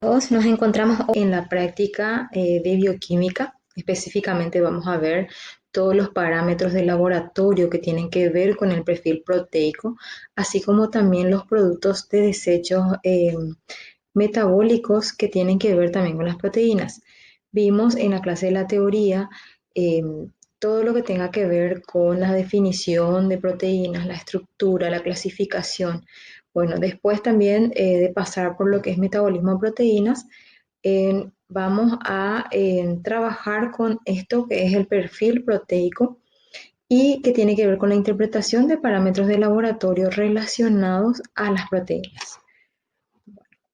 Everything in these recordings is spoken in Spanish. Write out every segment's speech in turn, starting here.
Todos nos encontramos en la práctica de bioquímica. Específicamente vamos a ver todos los parámetros de laboratorio que tienen que ver con el perfil proteico, así como también los productos de desechos metabólicos que tienen que ver también con las proteínas. Vimos en la clase de la teoría eh, todo lo que tenga que ver con la definición de proteínas, la estructura, la clasificación. Bueno, después también de pasar por lo que es metabolismo de proteínas, vamos a trabajar con esto que es el perfil proteico y que tiene que ver con la interpretación de parámetros de laboratorio relacionados a las proteínas.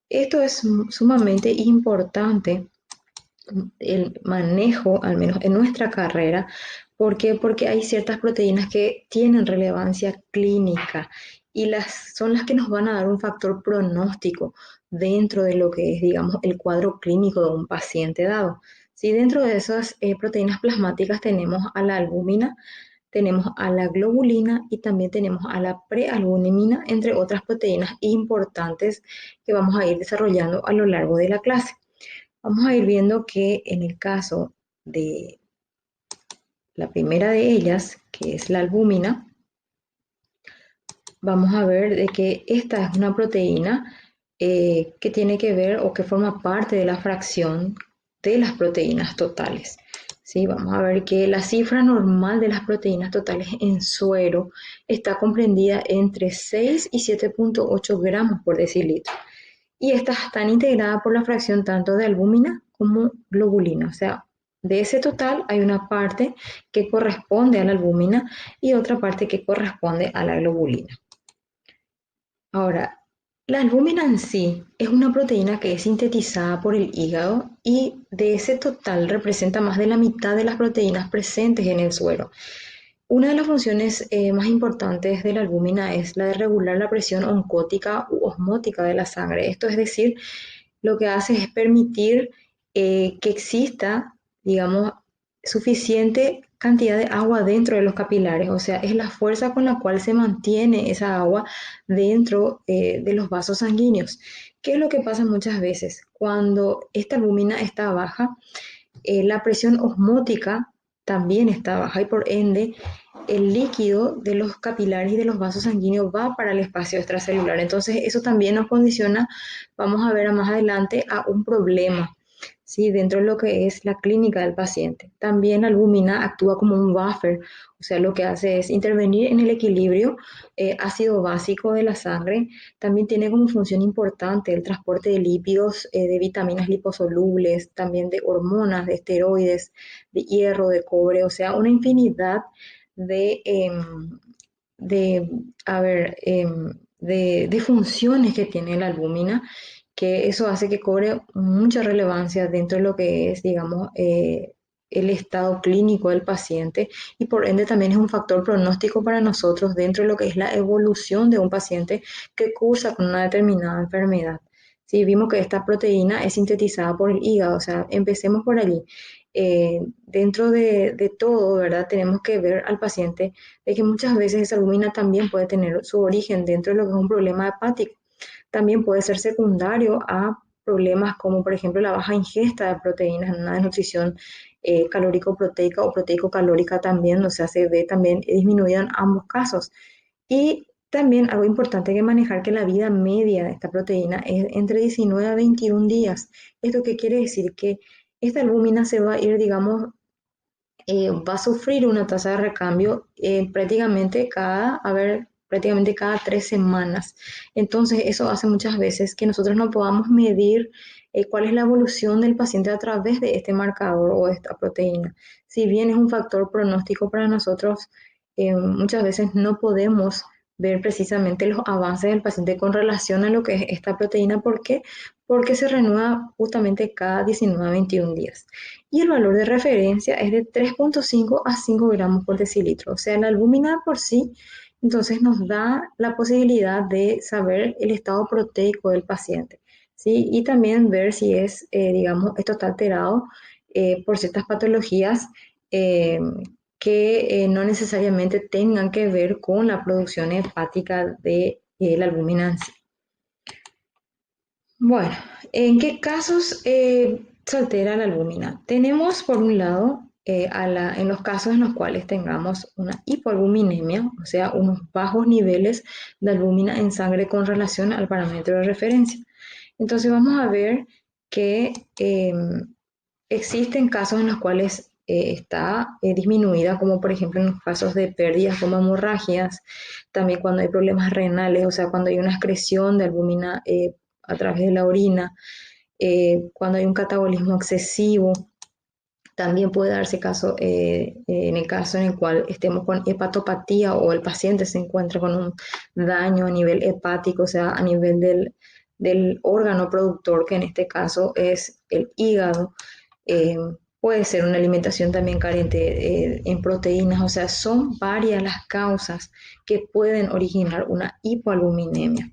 Esto es sumamente importante, el manejo, al menos en nuestra carrera. ¿Por qué? Porque hay ciertas proteínas que tienen relevancia clínica y son las que nos van a dar un factor pronóstico dentro de lo que es, digamos, el cuadro clínico de un paciente dado. Si dentro de esas proteínas plasmáticas tenemos a la albúmina, tenemos a la globulina y también tenemos a la prealbumina, entre otras proteínas importantes que vamos a ir desarrollando a lo largo de la clase. Vamos a ir viendo que en el caso de la primera de ellas, que es la albúmina, vamos a ver de que esta es una proteína que tiene que ver o que forma parte de la fracción de las proteínas totales. ¿Sí? Vamos a ver que la cifra normal de las proteínas totales en suero está comprendida entre 6 y 7,8 gramos por decilitro. Y estas están integradas por la fracción tanto de albúmina como globulina. O sea, de ese total hay una parte que corresponde a la albúmina y otra parte que corresponde a la globulina. Ahora, la albúmina en sí es una proteína que es sintetizada por el hígado y de ese total representa más de la mitad de las proteínas presentes en el suero. Una de las funciones más importantes de la albúmina es la de regular la presión oncótica u osmótica de la sangre. Esto es decir, lo que hace es permitir que exista, digamos, suficiente cantidad de agua dentro de los capilares, o sea, es la fuerza con la cual se mantiene esa agua dentro de los vasos sanguíneos. ¿Qué es lo que pasa muchas veces? Cuando esta albúmina está baja, la presión osmótica también está baja y por ende el líquido de los capilares y de los vasos sanguíneos va para el espacio extracelular. Entonces eso también nos condiciona, vamos a ver más adelante, a un problema, ¿sí? Dentro de lo que es la clínica del paciente. También la albúmina actúa como un buffer, o sea, lo que hace es intervenir en el equilibrio ácido básico de la sangre. También tiene como función importante el transporte de lípidos, de vitaminas liposolubles, también de hormonas, de esteroides, de hierro, de cobre, o sea, una infinidad de, de a ver, de funciones que tiene la albúmina, que eso hace que cobre mucha relevancia dentro de lo que es, digamos, el estado clínico del paciente y por ende también es un factor pronóstico para nosotros dentro de lo que es la evolución de un paciente que cursa con una determinada enfermedad. Sí, vimos que esta proteína es sintetizada por el hígado, o sea, empecemos por allí. Dentro de todo, ¿verdad? Tenemos que ver al paciente de que muchas veces esa albúmina también puede tener su origen dentro de lo que es un problema hepático. También puede ser secundario a problemas como, por ejemplo, la baja ingesta de proteínas en una desnutrición calórico-proteica o proteico-calórica también, o sea, se ve también disminuida en ambos casos. Y también algo importante que manejar que la vida media de esta proteína es entre 19 a 21 días. ¿Esto qué quiere decir? Que esta albúmina se va a ir, digamos, va a sufrir una tasa de recambio prácticamente cada 3 semanas. Entonces, eso hace muchas veces que nosotros no podamos medir cuál es la evolución del paciente a través de este marcador o de esta proteína. Si bien es un factor pronóstico para nosotros, muchas veces no podemos ver precisamente los avances del paciente con relación a lo que es esta proteína. ¿Por qué? Porque se renueva justamente cada 19 a 21 días y el valor de referencia es de 3,5 a 5 gramos por decilitro. O sea, la albúmina por sí, entonces nos da la posibilidad de saber el estado proteico del paciente, ¿sí? Y también ver si es, digamos, esto está alterado por ciertas patologías eh, que no necesariamente tengan que ver con la producción hepática de la albúmina en sí. Bueno, ¿en qué casos se altera la albúmina? Tenemos, por un lado, en los casos en los cuales tengamos una hipoalbuminemia, o sea, unos bajos niveles de albúmina en sangre con relación al parámetro de referencia. Entonces vamos a ver que existen casos en los cuales está disminuida, como por ejemplo en los casos de pérdidas como hemorragias, también cuando hay problemas renales, o sea, cuando hay una excreción de albúmina a través de la orina, cuando hay un catabolismo excesivo. También puede darse caso en el caso en el cual estemos con hepatopatía o el paciente se encuentra con un daño a nivel hepático, o sea, a nivel del órgano productor, que en este caso es el hígado. Eh, Puede ser una alimentación también carente en proteínas, o sea, son varias las causas que pueden originar una hipoalbuminemia.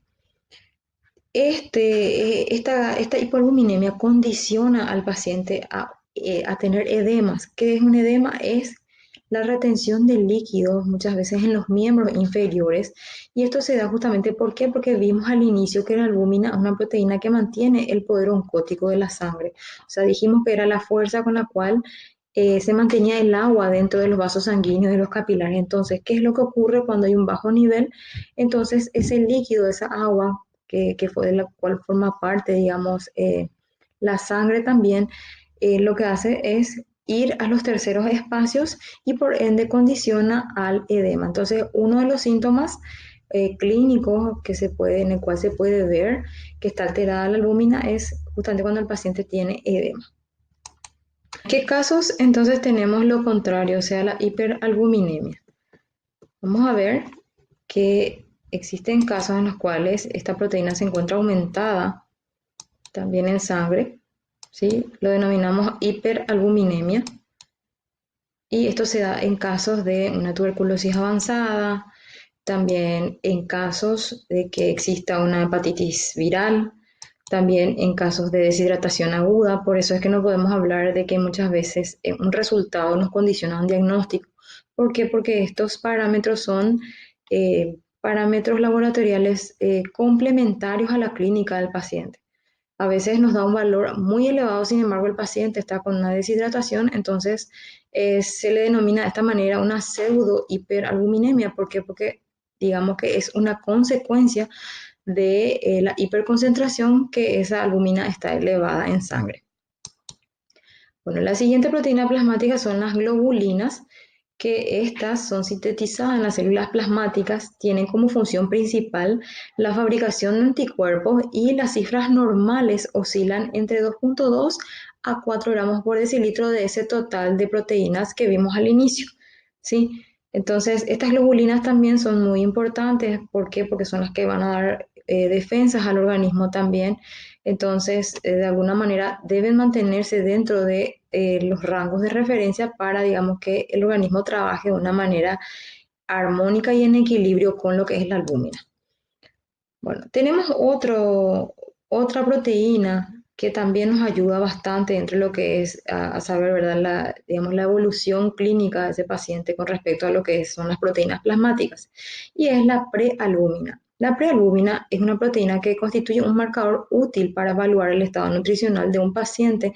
Esta hipoalbuminemia condiciona al paciente a tener edemas. ¿Qué es un edema? Es la retención de líquidos muchas veces en los miembros inferiores, y esto se da justamente ¿por qué? Porque vimos al inicio que la albúmina es una proteína que mantiene el poder oncótico de la sangre. O sea, dijimos que era la fuerza con la cual se mantenía el agua dentro de los vasos sanguíneos y los capilares. Entonces, ¿qué es lo que ocurre cuando hay un bajo nivel? Entonces, ese líquido, esa agua que fue de la cual forma parte, digamos, la sangre también, lo que hace es ir a los terceros espacios y por ende condiciona al edema. Entonces, uno de los síntomas clínicos en el cual se puede ver que está alterada la albúmina es justamente cuando el paciente tiene edema. ¿En qué casos entonces tenemos lo contrario, o sea, la hiperalbuminemia? Vamos a ver que existen casos en los cuales esta proteína se encuentra aumentada también en sangre, ¿sí? Lo denominamos hiperalbuminemia, y esto se da en casos de una tuberculosis avanzada, también en casos de que exista una hepatitis viral, también en casos de deshidratación aguda. Por eso es que no podemos hablar de que muchas veces un resultado nos condiciona un diagnóstico. ¿Por qué? Porque estos parámetros son parámetros laboratoriales complementarios a la clínica del paciente. A veces nos da un valor muy elevado, sin embargo el paciente está con una deshidratación, entonces se le denomina de esta manera una pseudo hiperalbuminemia. ¿Por qué? Porque digamos que es una consecuencia de la hiperconcentración, que esa albumina está elevada en sangre. Bueno, la siguiente proteína plasmática son las globulinas, que estas son sintetizadas en las células plasmáticas, tienen como función principal la fabricación de anticuerpos, y las cifras normales oscilan entre 2,2 a 4 gramos por decilitro de ese total de proteínas que vimos al inicio, ¿sí? Entonces, estas globulinas también son muy importantes. ¿Por qué? Porque son las que van a dar defensas al organismo también. Entonces, de alguna manera deben mantenerse dentro de los rangos de referencia para, digamos, que el organismo trabaje de una manera armónica y en equilibrio con lo que es la albúmina. Bueno, tenemos otra proteína que también nos ayuda bastante entre lo que es a saber, ¿verdad? Digamos, la evolución clínica de ese paciente con respecto a lo que son las proteínas plasmáticas, y es la prealbúmina. La prealbúmina es una proteína que constituye un marcador útil para evaluar el estado nutricional de un paciente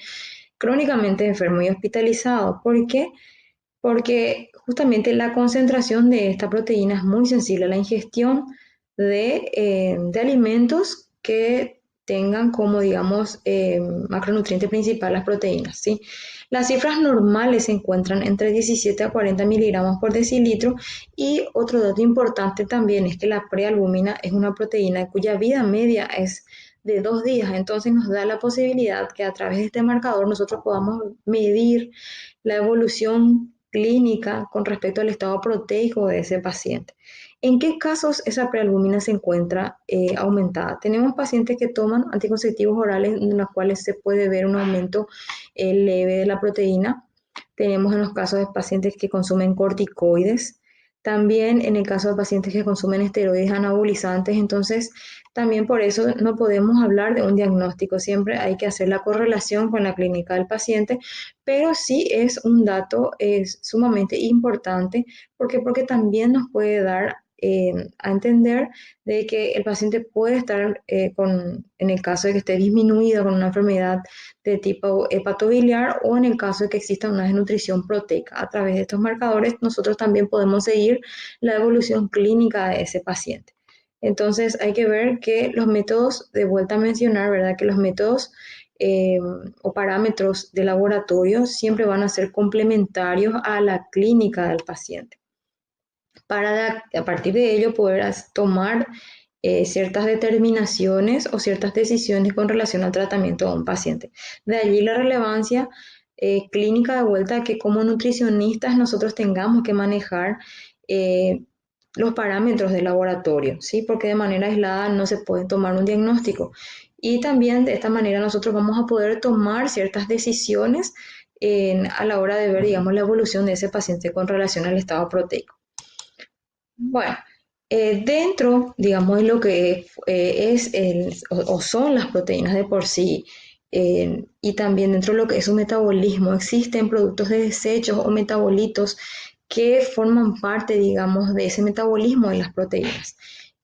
crónicamente enfermo y hospitalizado. ¿Por qué? Porque justamente la concentración de esta proteína es muy sensible a la ingestión de alimentos que tengan como, digamos, macronutriente principal las proteínas, ¿sí? Las cifras normales se encuentran entre 17 a 40 miligramos por decilitro, y otro dato importante también es que la prealbúmina es una proteína cuya vida media es de 2 días. Entonces nos da la posibilidad que a través de este marcador nosotros podamos medir la evolución clínica con respecto al estado proteico de ese paciente. ¿En qué casos esa prealbúmina se encuentra aumentada? Tenemos pacientes que toman anticonceptivos orales en los cuales se puede ver un aumento leve de la proteína. Tenemos en los casos de pacientes que consumen corticoides. También en el caso de pacientes que consumen esteroides anabolizantes. Entonces, también por eso no podemos hablar de un diagnóstico. Siempre hay que hacer la correlación con la clínica del paciente, pero sí es un dato sumamente importante. ¿Por qué? Porque también nos puede dar a entender de que el paciente puede estar en el caso de que esté disminuido con una enfermedad de tipo hepatobiliar o en el caso de que exista una desnutrición proteica. A través de estos marcadores nosotros también podemos seguir la evolución clínica de ese paciente. Entonces hay que ver que los métodos, de vuelta a mencionar, ¿verdad? Que los métodos eh, o parámetros de laboratorio siempre van a ser complementarios a la clínica del paciente para a partir de ello poder tomar ciertas determinaciones o ciertas decisiones con relación al tratamiento de un paciente. De allí la relevancia clínica de vuelta que como nutricionistas nosotros tengamos que manejar eh, los parámetros del laboratorio, ¿sí? Porque de manera aislada no se puede tomar un diagnóstico. Y también de esta manera nosotros vamos a poder tomar ciertas decisiones a la hora de ver, digamos, la evolución de ese paciente con relación al estado proteico. Bueno, dentro, digamos, de lo que es o son las proteínas de por sí, y también dentro de lo que es su metabolismo, existen productos de desechos o metabolitos que forman parte, digamos, de ese metabolismo de las proteínas.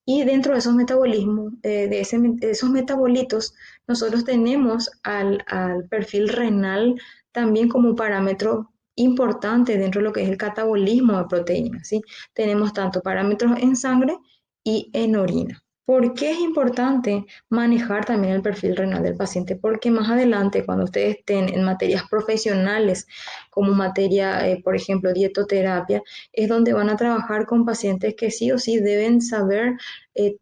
Y dentro de esos metabolismos, de esos metabolitos, nosotros tenemos al perfil renal también como parámetro importante dentro de lo que es el catabolismo de proteínas, ¿sí? Tenemos tanto parámetros en sangre y en orina. ¿Por qué es importante manejar también el perfil renal del paciente? Porque más adelante, cuando ustedes estén en materias profesionales, como materia, por ejemplo, dietoterapia, es donde van a trabajar con pacientes que sí o sí deben saber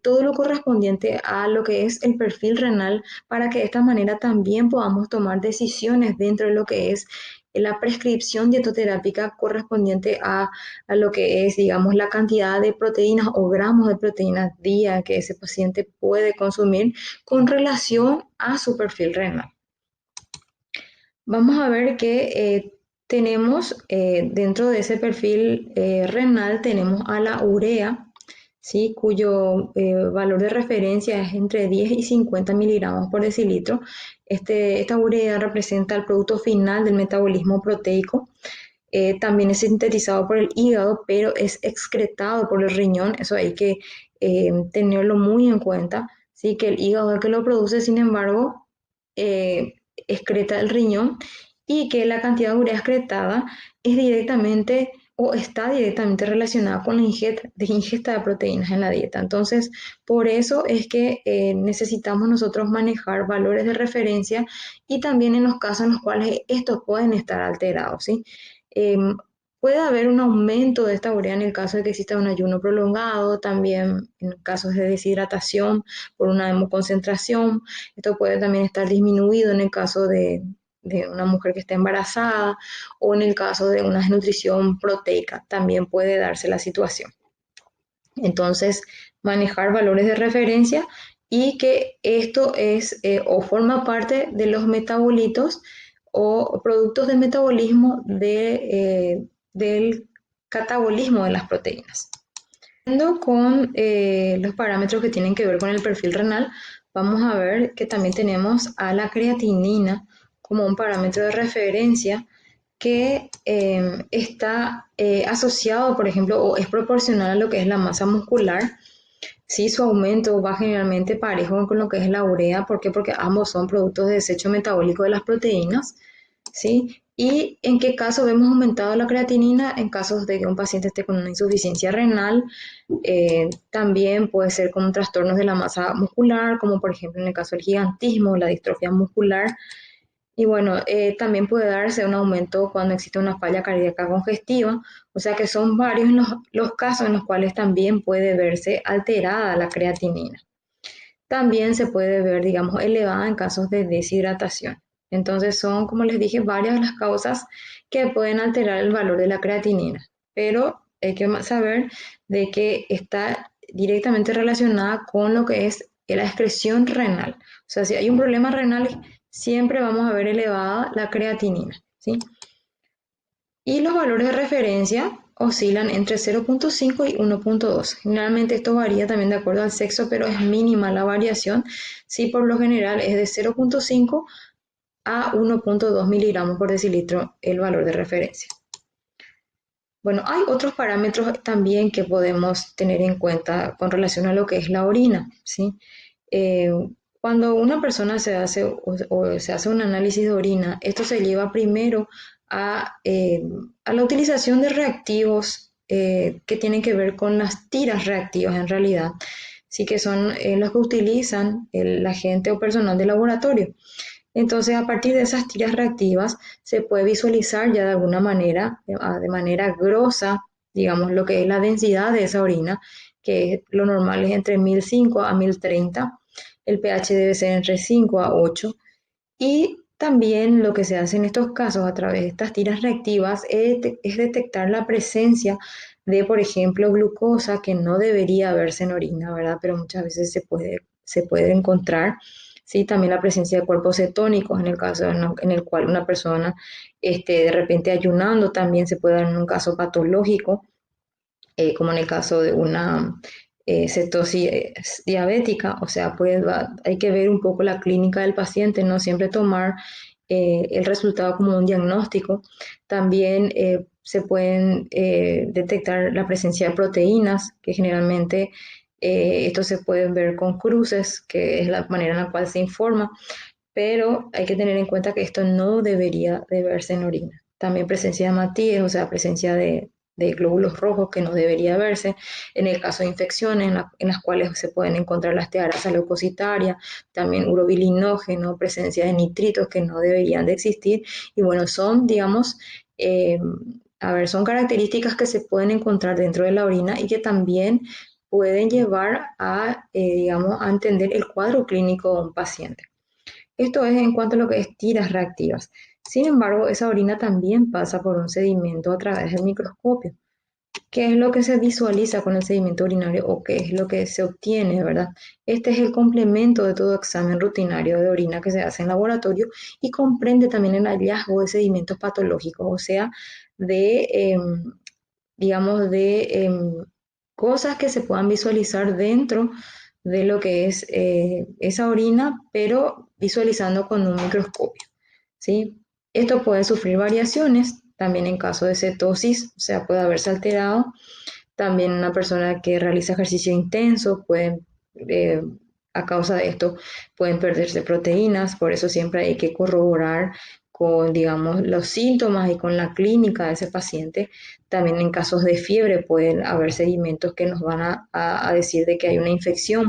todo lo correspondiente a lo que es el perfil renal para que de esta manera también podamos tomar decisiones dentro de lo que es la prescripción dietoterápica correspondiente a lo que es, digamos, la cantidad de proteínas o gramos de proteínas día que ese paciente puede consumir con relación a su perfil renal. Vamos a ver que tenemos dentro de ese perfil renal, tenemos a la urea, ¿sí? Cuyo valor de referencia es entre 10 y 50 miligramos por decilitro. Esta urea representa el producto final del metabolismo proteico. También es sintetizado por el hígado, pero es excretado por el riñón. Eso hay que tenerlo muy en cuenta, ¿sí? Que el hígado es el que lo produce, sin embargo, excreta el riñón y que la cantidad de urea excretada es directamente o está directamente relacionada con la ingesta de proteínas en la dieta. Entonces, por eso es que necesitamos nosotros manejar valores de referencia y también en los casos en los cuales estos pueden estar alterados, ¿sí? Eh, Puede haber un aumento de esta urea en el caso de que exista un ayuno prolongado, también en casos de deshidratación por una hemoconcentración. Esto puede también estar disminuido en el caso de una mujer que está embarazada o en el caso de una desnutrición proteica. También puede darse la situación. Entonces, manejar valores de referencia y que esto es o forma parte de los metabolitos o productos de metabolismo del catabolismo de las proteínas. Con los parámetros que tienen que ver con el perfil renal, vamos a ver que también tenemos a la creatinina como un parámetro de referencia que está asociado, por ejemplo, o es proporcional a lo que es la masa muscular. Sí, su aumento va generalmente parejo con lo que es la urea. ¿Por qué? Porque ambos son productos de desecho metabólico de las proteínas. ¿Sí? ¿Y en qué caso vemos aumentado la creatinina? En casos de que un paciente esté con una insuficiencia renal, también puede ser con trastornos de la masa muscular, como por ejemplo en el caso del gigantismo, la distrofia muscular. Y bueno, también puede darse un aumento cuando existe una falla cardíaca congestiva, o sea que son varios los casos en los cuales también puede verse alterada la creatinina. También se puede ver, digamos, elevada en casos de deshidratación. Entonces son, como les dije, varias las causas que pueden alterar el valor de la creatinina, pero hay que saber de que está directamente relacionada con lo que es la excreción renal. O sea, si hay un problema renal, siempre vamos a ver elevada la creatinina, ¿sí? Y los valores de referencia oscilan entre 0.5 y 1.2. Generalmente esto varía también de acuerdo al sexo, pero es mínima la variación. Sí, por lo general es de 0.5 a 1.2 miligramos por decilitro el valor de referencia. Bueno, hay otros parámetros también que podemos tener en cuenta con relación a lo que es la orina, ¿sí? Eh, Cuando una persona se hace o se hace un análisis de orina, esto se lleva primero a la utilización de reactivos que tienen que ver con las tiras reactivas en realidad, sí que son los que utilizan el agente o personal de laboratorio. Entonces, a partir de esas tiras reactivas, se puede visualizar ya de alguna manera, de manera grosa, digamos, lo que es la densidad de esa orina, que lo normal es entre 1005 a 1030. El pH debe ser entre 5 a 8. Y también lo que se hace en estos casos a través de estas tiras reactivas es detectar la presencia de, por ejemplo, glucosa que no debería verse en orina, ¿verdad? Pero muchas veces se puede encontrar. Sí, también la presencia de cuerpos cetónicos en el caso en el cual una persona esté de repente ayunando, también se puede dar en un caso patológico, como en el caso de una cetosis diabética, o sea, pues hay que ver un poco la clínica del paciente, no siempre tomar el resultado como un diagnóstico. También se pueden detectar la presencia de proteínas, que generalmente esto se puede ver con cruces, que es la manera en la cual se informa, pero hay que tener en cuenta que esto no debería de verse en orina. También presencia de hematíes, o sea, presencia de glóbulos rojos que no debería verse. En el caso de infecciones en las cuales se pueden encontrar las tearasas leucocitarias, también urobilinógeno, presencia de nitritos que no deberían de existir. Y bueno, son, digamos, eh, a ver, son características que se pueden encontrar dentro de la orina y que también pueden llevar a, digamos, a entender el cuadro clínico de un paciente. Esto es en cuanto a lo que es tiras reactivas. Sin embargo, esa orina también pasa por un sedimento a través del microscopio. ¿Qué es lo que se visualiza con el sedimento urinario o qué es lo que se obtiene, verdad? Este es el complemento de todo examen rutinario de orina que se hace en laboratorio y comprende también el hallazgo de sedimentos patológicos, o sea, de, digamos, de cosas que se puedan visualizar dentro de lo que es esa orina, pero visualizando con un microscopio, ¿sí? Esto puede sufrir variaciones, también en caso de cetosis, o sea, puede haberse alterado. También una persona que realiza ejercicio intenso puede, eh, a causa de esto, pueden perderse proteínas, por eso siempre hay que corroborar con, digamos, los síntomas y con la clínica de ese paciente. También en casos de fiebre pueden haber sedimentos que nos van a decir de que hay una infección.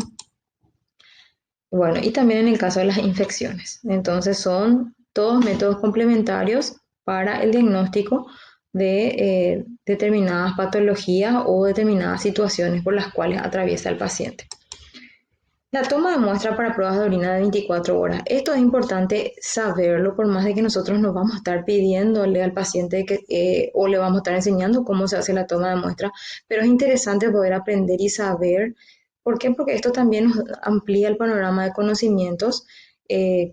Bueno, y también en el caso de las infecciones. Entonces son todos métodos complementarios para el diagnóstico de determinadas patologías o determinadas situaciones por las cuales atraviesa el paciente. La toma de muestra para pruebas de orina de 24 horas. Esto es importante saberlo, por más de que nosotros nos vamos a estar pidiéndole al paciente o le vamos a estar enseñando cómo se hace la toma de muestra, pero es interesante poder aprender y saber. ¿Por qué? Porque esto también nos amplía el panorama de conocimientos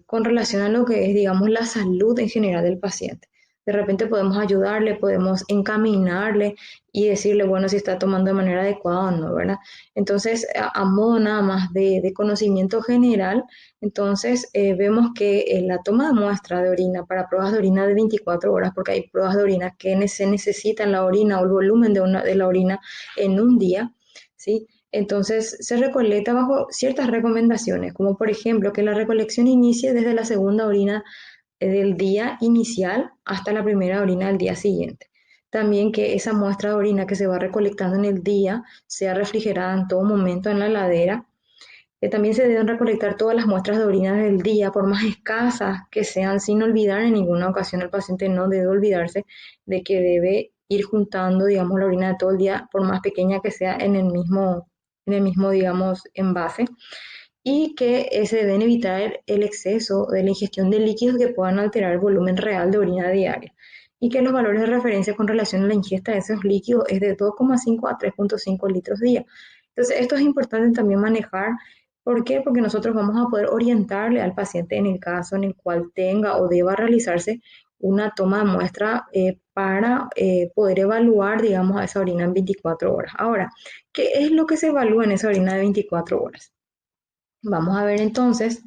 con relación a lo que es, digamos, la salud en general del paciente. De repente podemos ayudarle, podemos encaminarle y decirle, bueno, si está tomando de manera adecuada o no, ¿verdad? Entonces, a modo nada más de conocimiento general, entonces vemos que la toma de muestra de orina para pruebas de orina de 24 horas, porque hay pruebas de orina que se necesitan la orina o el volumen de la orina en un día, ¿sí? Entonces se recolecta bajo ciertas recomendaciones, como por ejemplo que la recolección inicie desde la segunda orina del día inicial hasta la primera orina del día siguiente. También que esa muestra de orina que se va recolectando en el día sea refrigerada en todo momento en la heladera. También se deben recolectar todas las muestras de orina del día, por más escasas que sean, sin olvidar en ninguna ocasión el paciente no debe olvidarse de que debe ir juntando, digamos, la orina de todo el día, por más pequeña que sea, en el mismo, digamos, envase y que se deben evitar el exceso de la ingestión de líquidos que puedan alterar el volumen real de orina diaria y que los valores de referencia con relación a la ingesta de esos líquidos es de 2,5 a 3,5 litros día. Entonces, esto es importante también manejar. ¿Por qué? Porque nosotros vamos a poder orientarle al paciente en el caso en el cual tenga o deba realizarse una toma de muestra para poder evaluar, digamos, a esa orina en 24 horas. Ahora, ¿qué es lo que se evalúa en esa orina de 24 horas? Vamos a ver entonces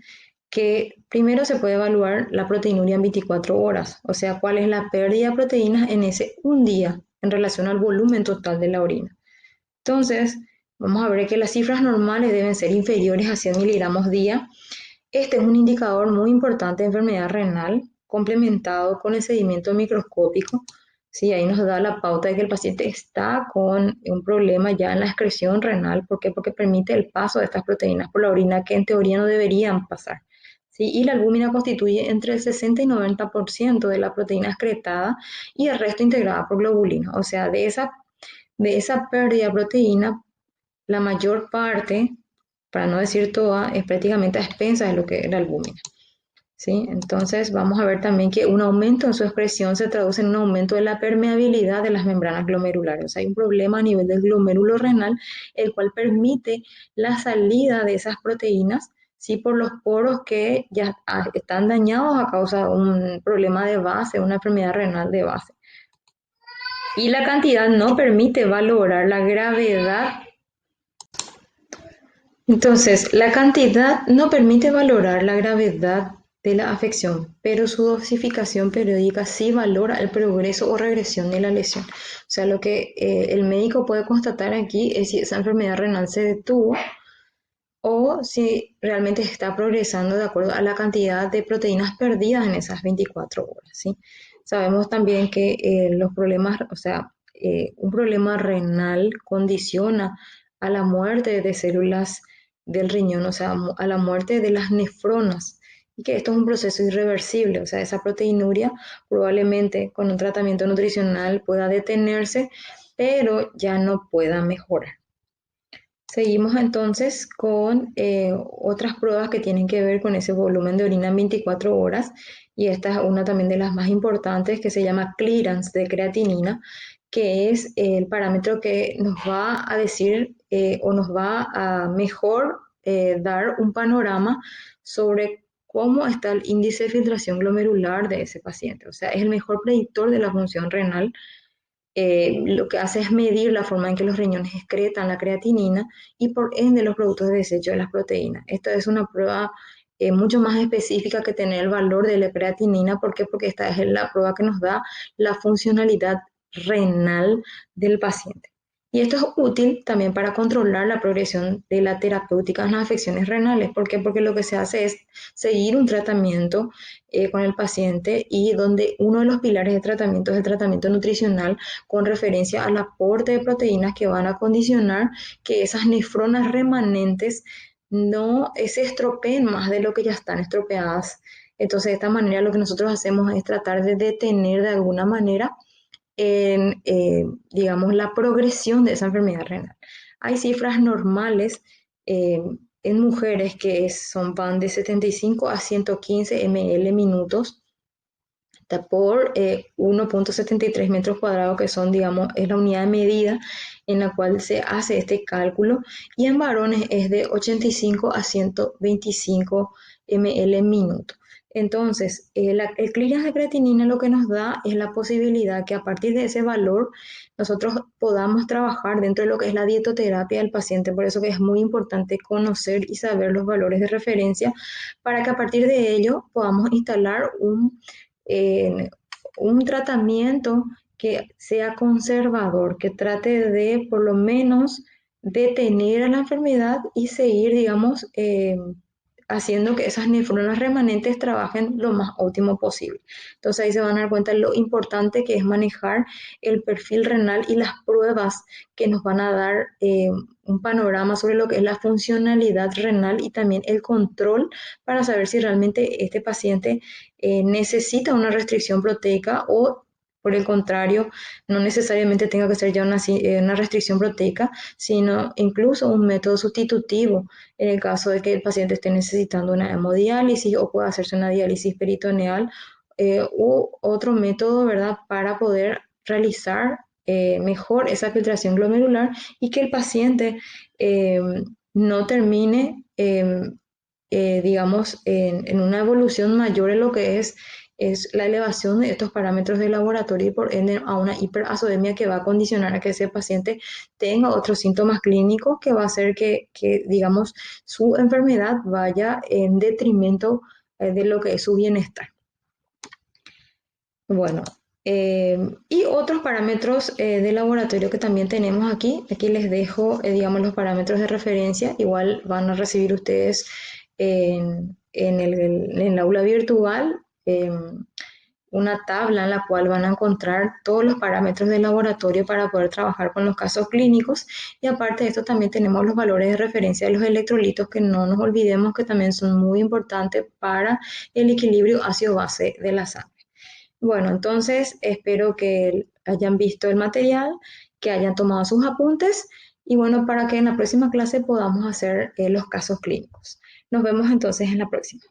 que primero se puede evaluar la proteinuria en 24 horas, o sea, cuál es la pérdida de proteínas en ese un día en relación al volumen total de la orina. Entonces, vamos a ver que las cifras normales deben ser inferiores a 100 miligramos día. Este es un indicador muy importante de enfermedad renal, complementado con el sedimento microscópico. Sí, ahí nos da la pauta de que el paciente está con un problema ya en la excreción renal. ¿Por qué? Porque permite el paso de estas proteínas por la orina que en teoría no deberían pasar. ¿Sí? Y la albúmina constituye entre el 60 y 90% de la proteína excretada y el resto integrada por globulina. O sea, de esa pérdida de proteína, la mayor parte, para no decir toda, es prácticamente a expensas de lo que es la albúmina. ¿Sí? Entonces vamos a ver también que un aumento en su expresión se traduce en un aumento de la permeabilidad de las membranas glomerulares. O sea, hay un problema a nivel del glomérulo renal, el cual permite la salida de esas proteínas, ¿sí? Por los poros que ya están dañados a causa de un problema de base, una enfermedad renal de base. Y la cantidad no permite valorar la gravedad. Entonces, la cantidad no permite valorar la gravedad de la afección, pero su dosificación periódica sí valora el progreso o regresión de la lesión. O sea, lo que el médico puede constatar aquí es si esa enfermedad renal se detuvo o si realmente está progresando de acuerdo a la cantidad de proteínas perdidas en esas 24 horas, ¿sí? Sabemos también que los problemas, o sea, un problema renal condiciona a la muerte de células del riñón, o sea, a la muerte de las nefronas, y que esto es un proceso irreversible, o sea, esa proteinuria probablemente con un tratamiento nutricional pueda detenerse, pero ya no pueda mejorar. Seguimos entonces con otras pruebas que tienen que ver con ese volumen de orina en 24 horas, y esta es una también de las más importantes, que se llama clearance de creatinina, que es el parámetro que nos va a decir o nos va a mejor dar un panorama sobre cómo está el índice de filtración glomerular de ese paciente. O sea, es el mejor predictor de la función renal. Lo que hace es medir la forma en que los riñones excretan la creatinina y por ende los productos de desecho de las proteínas. Esta es una prueba mucho más específica que tener el valor de la creatinina. ¿Por qué? Porque esta es la prueba que nos da la funcionalidad renal del paciente. Y esto es útil también para controlar la progresión de la terapéutica en las afecciones renales. ¿Por qué? Porque lo que se hace es seguir un tratamiento con el paciente, y donde uno de los pilares de tratamiento es el tratamiento nutricional, con referencia al aporte de proteínas que van a condicionar que esas nefronas remanentes no se estropeen más de lo que ya están estropeadas. Entonces, de esta manera lo que nosotros hacemos es tratar de detener de alguna manera en, digamos, la progresión de esa enfermedad renal. Hay cifras normales en mujeres que van de 75 a 115 ml minutos por 1,73 metros cuadrados, que son, digamos, es la unidad de medida en la cual se hace este cálculo, y en varones es de 85 a 125 ml minuto. Entonces, el clearance de creatinina lo que nos da es la posibilidad que a partir de ese valor nosotros podamos trabajar dentro de lo que es la dietoterapia del paciente. Por eso que es muy importante conocer y saber los valores de referencia, para que a partir de ello podamos instalar un tratamiento que sea conservador, que trate de por lo menos detener a la enfermedad y seguir, digamos, haciendo que esas nefronas remanentes trabajen lo más óptimo posible. Entonces ahí se van a dar cuenta de lo importante que es manejar el perfil renal y las pruebas que nos van a dar un panorama sobre lo que es la funcionalidad renal, y también el control para saber si realmente este paciente necesita una restricción proteica, o por el contrario, no necesariamente tenga que ser ya una restricción proteica, sino incluso un método sustitutivo en el caso de que el paciente esté necesitando una hemodiálisis o pueda hacerse una diálisis peritoneal, u otro método, ¿verdad?, para poder realizar mejor esa filtración glomerular, y que el paciente eh, no termine, digamos, en una evolución mayor en lo que es la elevación de estos parámetros de laboratorio, y por ende a una hiperazoemia que va a condicionar a que ese paciente tenga otros síntomas clínicos, que va a hacer que digamos, su enfermedad vaya en detrimento de lo que es su bienestar. Bueno, Y otros parámetros de laboratorio que también tenemos aquí. Aquí les dejo, digamos, los parámetros de referencia. Igual van a recibir ustedes en el aula virtual una tabla en la cual van a encontrar todos los parámetros del laboratorio para poder trabajar con los casos clínicos. Y aparte de esto también tenemos los valores de referencia de los electrolitos, que no nos olvidemos que también son muy importantes para el equilibrio ácido-base de la sangre. Bueno, entonces espero que hayan visto el material, que hayan tomado sus apuntes y bueno, para que en la próxima clase podamos hacer los casos clínicos. Nos vemos entonces en la próxima.